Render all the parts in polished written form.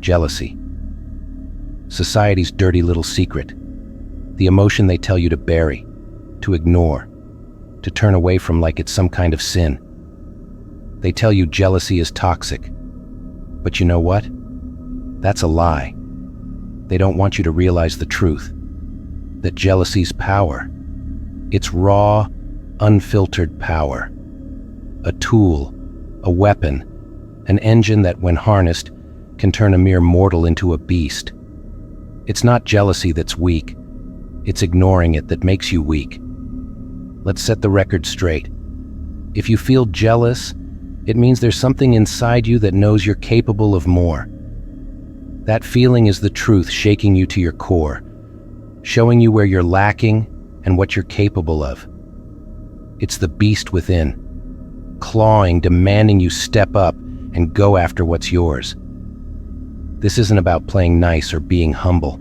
Jealousy. Society's dirty little secret. The emotion they tell you to bury, to ignore, to turn away from like it's some kind of sin. They tell you jealousy is toxic. But you know what? That's a lie. They don't want you to realize the truth. That jealousy's power. It's raw, unfiltered power. A tool, a weapon, an engine that, when harnessed, can turn a mere mortal into a beast. It's not jealousy that's weak. It's ignoring it that makes you weak. Let's set the record straight. If you feel jealous, it means there's something inside you that knows you're capable of more. That feeling is the truth shaking you to your core, showing you where you're lacking and what you're capable of. It's the beast within, clawing, demanding you step up and go after what's yours. This isn't about playing nice or being humble.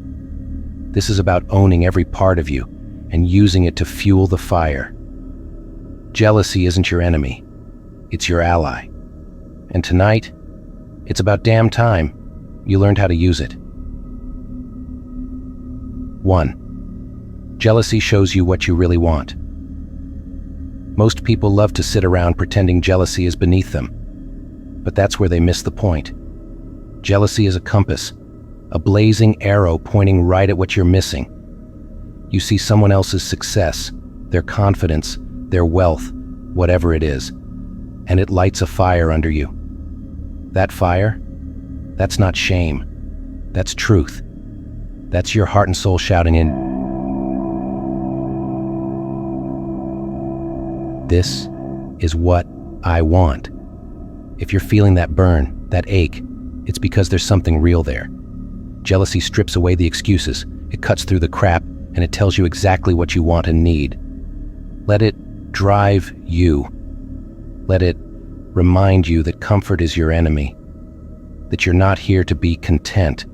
This is about owning every part of you and using it to fuel the fire. Jealousy isn't your enemy, it's your ally. And tonight, it's about damn time you learned how to use it. 1. Jealousy shows you what you really want. Most people love to sit around pretending jealousy is beneath them, but that's where they miss the point. Jealousy is a compass, a blazing arrow pointing right at what you're missing. You see someone else's success, their confidence, their wealth, whatever it is, and it lights a fire under you. That fire? That's not shame. That's truth. That's your heart and soul shouting in. This is what I want. If you're feeling that burn, that ache, it's because there's something real there. Jealousy strips away the excuses, it cuts through the crap, and it tells you exactly what you want and need. Let it drive you. Let it remind you that comfort is your enemy, that you're not here to be content.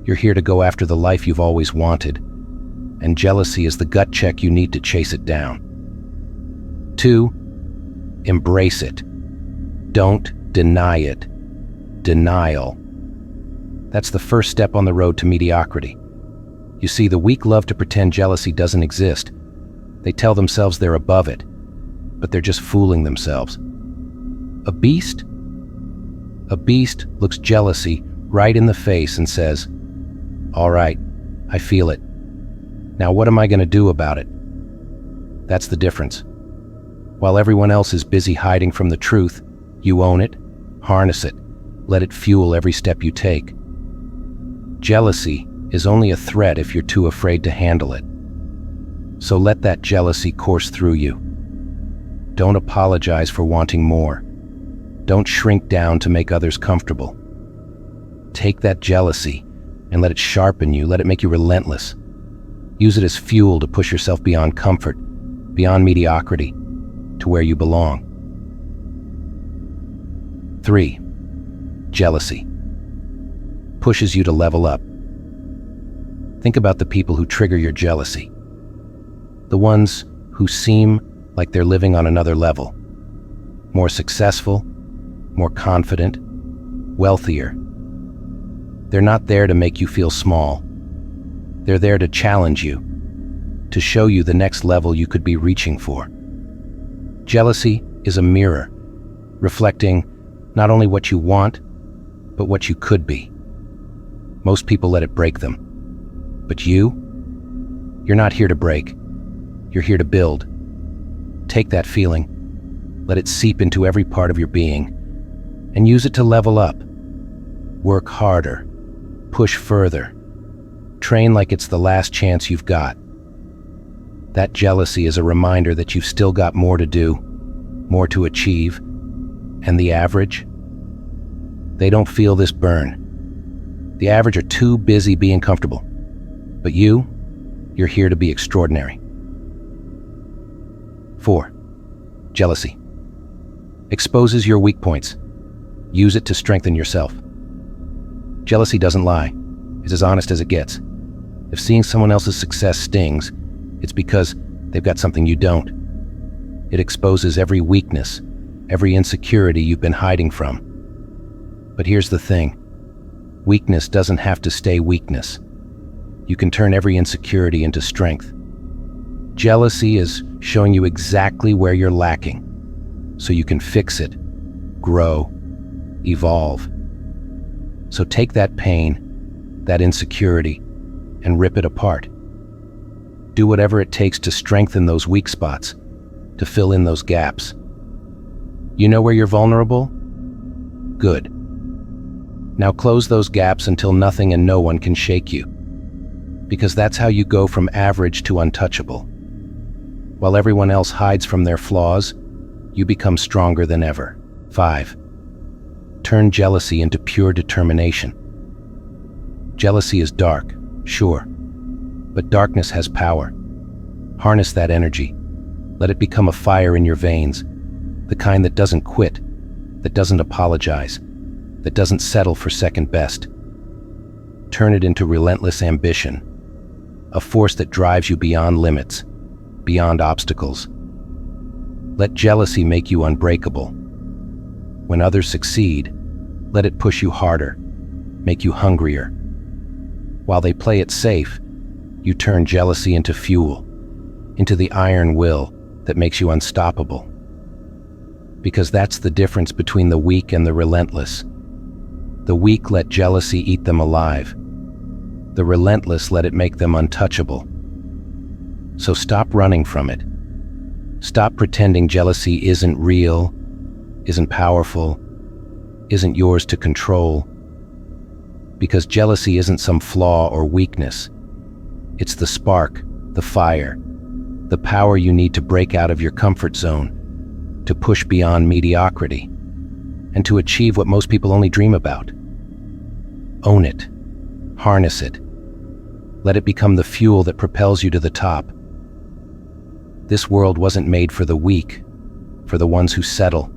You're here to go after the life you've always wanted, and jealousy is the gut check you need to chase it down. 2. Embrace it. Don't deny it. Denial. That's the first step on the road to mediocrity. You see, the weak love to pretend jealousy doesn't exist. They tell themselves they're above it, but they're just fooling themselves. A beast? A beast looks jealousy right in the face and says, "All right, I feel it. Now what am I going to do about it?" That's the difference. While everyone else is busy hiding from the truth, you own it, harness it, let it fuel every step you take. Jealousy is only a threat if you're too afraid to handle it. So let that jealousy course through you. Don't apologize for wanting more. Don't shrink down to make others comfortable. Take that jealousy and let it sharpen you, let it make you relentless. Use it as fuel to push yourself beyond comfort, beyond mediocrity, to where you belong. 3. Jealousy pushes you to level up. Think about the people who trigger your jealousy. The ones who seem like they're living on another level. More successful, more confident, wealthier. They're not there to make you feel small. They're there to challenge you, to show you the next level you could be reaching for. Jealousy is a mirror, reflecting not only what you want, but what you could be. Most people let it break them. But you're not here to break. You're here to build. Take that feeling, let it seep into every part of your being, and use it to level up. Work harder, push further, train like it's the last chance you've got. That jealousy is a reminder that you've still got more to do, more to achieve, and the average? They don't feel this burn. The average are too busy being comfortable. But you're here to be extraordinary. 4. Jealousy exposes your weak points. Use it to strengthen yourself. Jealousy doesn't lie. It's as honest as it gets. If seeing someone else's success stings, it's because they've got something you don't. It exposes every weakness, every insecurity you've been hiding from. But here's the thing. Weakness doesn't have to stay weakness. You can turn every insecurity into strength. Jealousy is showing you exactly where you're lacking, so you can fix it, grow, evolve. So take that pain, that insecurity, and rip it apart. Do whatever it takes to strengthen those weak spots, to fill in those gaps. You know where you're vulnerable? Good. Now close those gaps until nothing and no one can shake you. Because that's how you go from average to untouchable. While everyone else hides from their flaws, you become stronger than ever. 5. Turn jealousy into pure determination. Jealousy is dark, sure, but darkness has power. Harness that energy. Let it become a fire in your veins, the kind that doesn't quit, that doesn't apologize, that doesn't settle for second best. Turn it into relentless ambition, a force that drives you beyond limits, beyond obstacles. Let jealousy make you unbreakable. When others succeed, let it push you harder, make you hungrier. While they play it safe, you turn jealousy into fuel, into the iron will that makes you unstoppable. Because that's the difference between the weak and the relentless. The weak let jealousy eat them alive. The relentless let it make them untouchable. So stop running from it. Stop pretending jealousy isn't real, isn't powerful, isn't yours to control. Because jealousy isn't some flaw or weakness. It's the spark, the fire, the power you need to break out of your comfort zone, to push beyond mediocrity, and to achieve what most people only dream about. Own it. Harness it. Let it become the fuel that propels you to the top. This world wasn't made for the weak, for the ones who settle,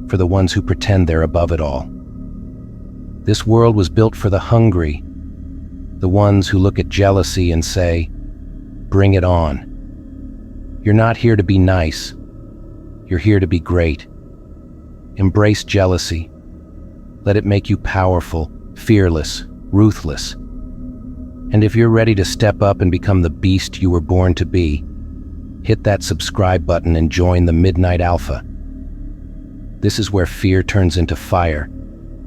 for the ones who pretend they're above it all. This world was built for the hungry, the ones who look at jealousy and say, "Bring it on." You're not here to be nice. You're here to be great. Embrace jealousy. Let it make you powerful, fearless, ruthless. And if you're ready to step up and become the beast you were born to be, hit that subscribe button and join the Midnight Alpha. This is where fear turns into fire,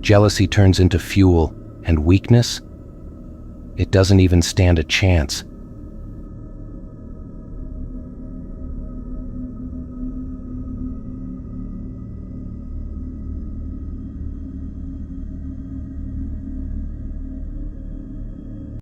jealousy turns into fuel, and weakness? It doesn't even stand a chance.